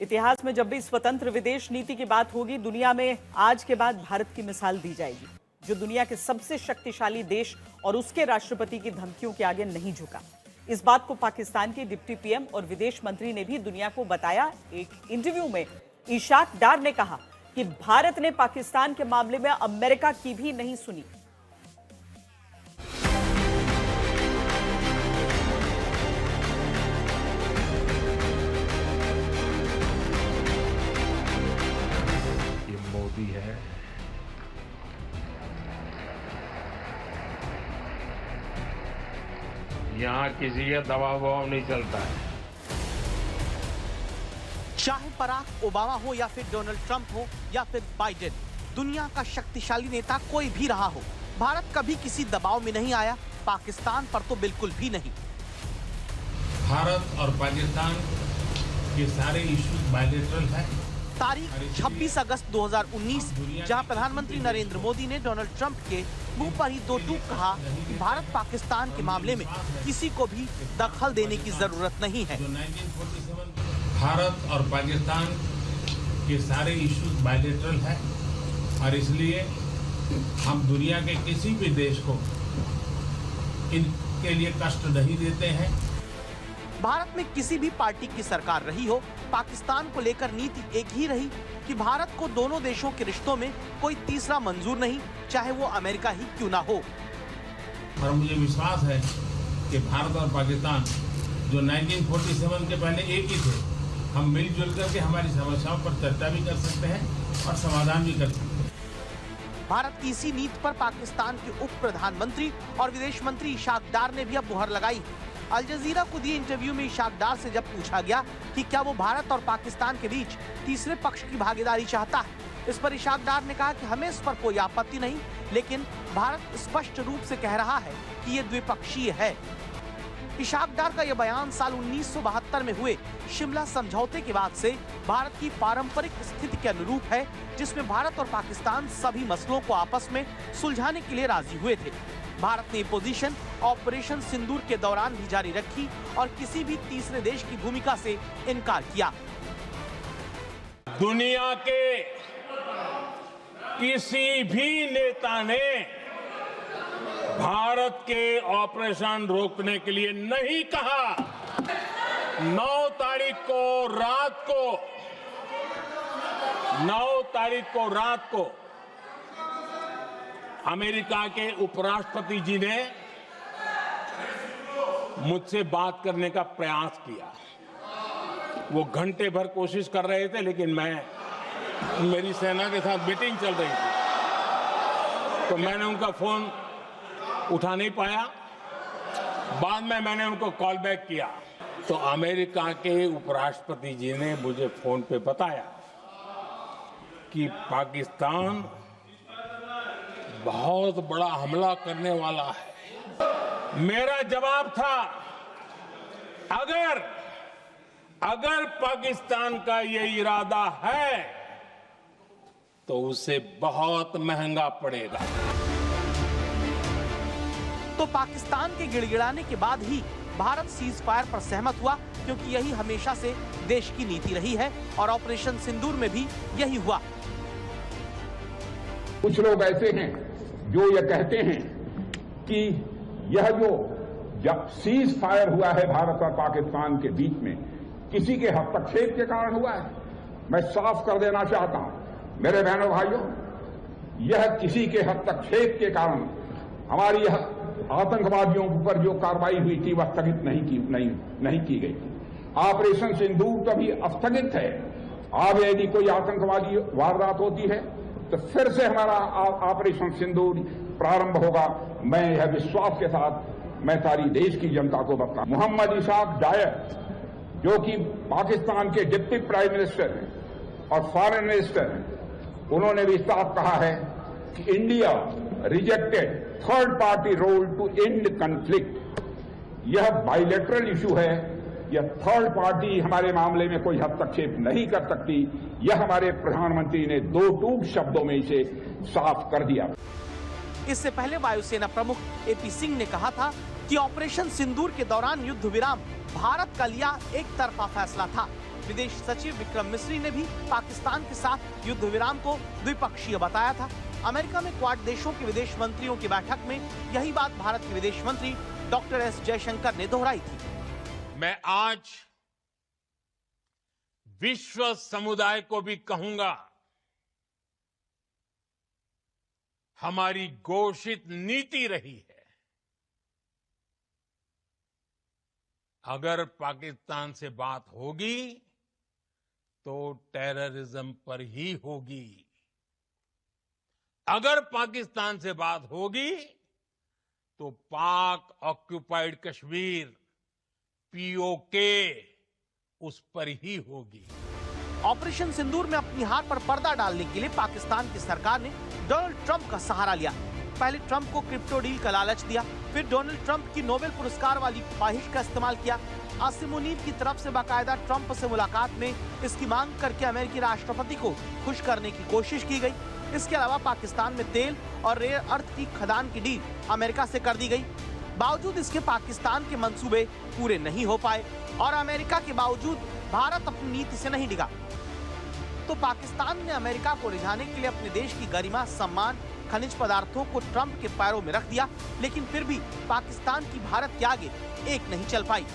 इतिहास में जब भी स्वतंत्र विदेश नीति की बात होगी, दुनिया में आज के बाद भारत की मिसाल दी जाएगी, जो दुनिया के सबसे शक्तिशाली देश और उसके राष्ट्रपति की धमकियों के आगे नहीं झुका। इस बात को पाकिस्तान के डिप्टी पीएम और विदेश मंत्री ने भी दुनिया को बताया। एक इंटरव्यू में इशाक डार ने कहा कि भारत ने पाकिस्तान के मामले में अमेरिका की भी नहीं सुनी। मोदी है, यहां किसी का दबाव नहीं चलता है। चाहे बराक ओबामा हो या फिर डोनाल्ड ट्रंप हो या फिर बाइडेन, दुनिया का शक्तिशाली नेता कोई भी रहा हो, भारत कभी किसी दबाव में नहीं आया, पाकिस्तान पर तो बिल्कुल भी नहीं। भारत और पाकिस्तान के सारे इश्यूज बायलैटरल है। तारीख 26 अगस्त 2019, जहां प्रधानमंत्री नरेंद्र मोदी ने डोनाल्ड ट्रंप के मुंह पर ही दो टूक कहा कि भारत पाकिस्तान के मामले में किसी को भी दखल देने की जरूरत नहीं है। भारत और पाकिस्तान के सारे इश्यूज बायलैटरल है और इसलिए हम दुनिया के किसी भी देश को इनके लिए कष्ट नहीं देते हैं। भारत में किसी भी पार्टी की सरकार रही हो, पाकिस्तान को लेकर नीति एक ही रही कि भारत को दोनों देशों के रिश्तों में कोई तीसरा मंजूर नहीं, चाहे वो अमेरिका ही क्यों ना हो। और मुझे विश्वास है कि भारत और पाकिस्तान जो 1947 के पहले एक ही थे, हम मिलजुल करके हमारी समस्याओं पर चर्चा भी कर सकते हैं और समाधान भी कर सकते हैं। भारत की इसी नीति पर पाकिस्तान के उप प्रधानमंत्री और विदेश मंत्री इशाक डार ने भी अब मुहर लगाई। अल जजीरा को दिए इंटरव्यू में इशाक डार से जब पूछा गया कि क्या वो भारत और पाकिस्तान के बीच तीसरे पक्ष की भागीदारी चाहता है, इस पर इशाक डार ने कहा कि हमें इस पर कोई आपत्ति नहीं, लेकिन भारत स्पष्ट रूप से कह रहा है कि ये द्विपक्षीय है। इशाक डार का यह बयान साल 1972 में हुए शिमला समझौते के बाद से भारत की पारंपरिक स्थिति के अनुरूप है, जिसमें भारत और पाकिस्तान सभी मसलों को आपस में सुलझाने के लिए राजी हुए थे। भारत ने पोजीशन ऑपरेशन सिंदूर के दौरान भी जारी रखी और किसी भी तीसरे देश की भूमिका से इनकार किया। दुनिया के किसी भी नेता ने भारत के ऑपरेशन रोकने के लिए नहीं कहा। 9 तारीख को रात को अमेरिका के उपराष्ट्रपति जी ने मुझसे बात करने का प्रयास किया। वो घंटे भर कोशिश कर रहे थे, लेकिन मेरी सेना के साथ मीटिंग चल रही थी, तो मैंने उनका फोन उठा नहीं पाया। बाद में मैंने उनको कॉल बैक किया, तो अमेरिका के उपराष्ट्रपति जी ने मुझे फोन पे बताया कि पाकिस्तान बहुत बड़ा हमला करने वाला है। मेरा जवाब था, अगर पाकिस्तान का ये इरादा है तो उसे बहुत महंगा पड़ेगा। तो पाकिस्तान के गिड़गिड़ाने के बाद ही भारत सीज फायर पर सहमत हुआ, क्योंकि यही हमेशा से देश की नीति रही है और ऑपरेशन सिंदूर में भी यही हुआ। कुछ लोग ऐसे हैं जो ये कहते हैं कि यह जो जब सीज फायर हुआ है भारत और पाकिस्तान के बीच में, किसी के हस्तक्षेप के कारण हुआ है। मैं साफ कर देना चाहता हूं, मेरे बहनों भाइयों, यह किसी के हस्तक्षेप के कारण हमारी यह आतंकवादियों पर जो कार्रवाई हुई थी वह स्थगित नहीं की गई थी। ऑपरेशन सिंदूर तो अभी स्थगित है। अब यदि कोई आतंकवादी वारदात होती है तो फिर से हमारा ऑपरेशन सिंदूर प्रारंभ होगा। मैं यह विश्वास के साथ मैं सारी देश की जनता को बताऊं। मोहम्मद इशाक डार, जो कि पाकिस्तान के डिप्टी प्राइम मिनिस्टर हैं और फॉरेन मिनिस्टर हैं, उन्होंने भी साफ कहा है कि India rejected third party role to end conflict. यह बायलैटरल इशू है, यह थर्ड पार्टी हमारे मामले में कोई हस्तक्षेप नहीं कर सकती। यह हमारे प्रधानमंत्री ने दो टूक शब्दों में इसे साफ कर दिया। इससे पहले वायुसेना प्रमुख एपी सिंह ने कहा था कि ऑपरेशन सिंदूर के दौरान युद्ध विराम भारत का लिया एक तरफा फैसला था। विदेश सचिव विक्रम मिस्री ने भी पाकिस्तान के साथ युद्ध विराम को द्विपक्षीय बताया था। अमेरिका में क्वाड देशों के विदेश मंत्रियों की बैठक में यही बात भारत के विदेश मंत्री डॉक्टर एस जयशंकर ने दोहराई थी। मैं आज विश्व समुदाय को भी कहूंगा, हमारी घोषित नीति रही है, अगर पाकिस्तान से बात होगी तो टेररिज्म पर ही होगी। अगर पाकिस्तान से बात होगी तो पाक ऑक्युपाइड कश्मीर पीओके उस पर ही होगी। ऑपरेशन सिंदूर में अपनी हार पर पर्दा डालने के लिए पाकिस्तान की सरकार ने डोनाल्ड ट्रंप का सहारा लिया। पहले ट्रंप को क्रिप्टो डील का लालच दिया, फिर डोनाल्ड ट्रंप की नोबेल पुरस्कार वाली ख्वाहिश का इस्तेमाल किया। आसिम मुनीर की तरफ से बाकायदा ट्रंप से मुलाकात में इसकी मांग करके अमेरिकी राष्ट्रपति को खुश करने की कोशिश की गई। इसके अलावा पाकिस्तान में तेल और रेयर अर्थ की खदान की डील अमेरिका से कर दी गई। बावजूद इसके पाकिस्तान के मंसूबे पूरे नहीं हो पाए और अमेरिका के बावजूद भारत अपनी नीति से नहीं डिगा। तो पाकिस्तान ने अमेरिका को रिझाने के लिए अपने देश की गरिमा, सम्मान, खनिज पदार्थों को ट्रंप के पैरों में रख दिया, लेकिन फिर भी पाकिस्तान की भारत के आगे एक नहीं चल पाई।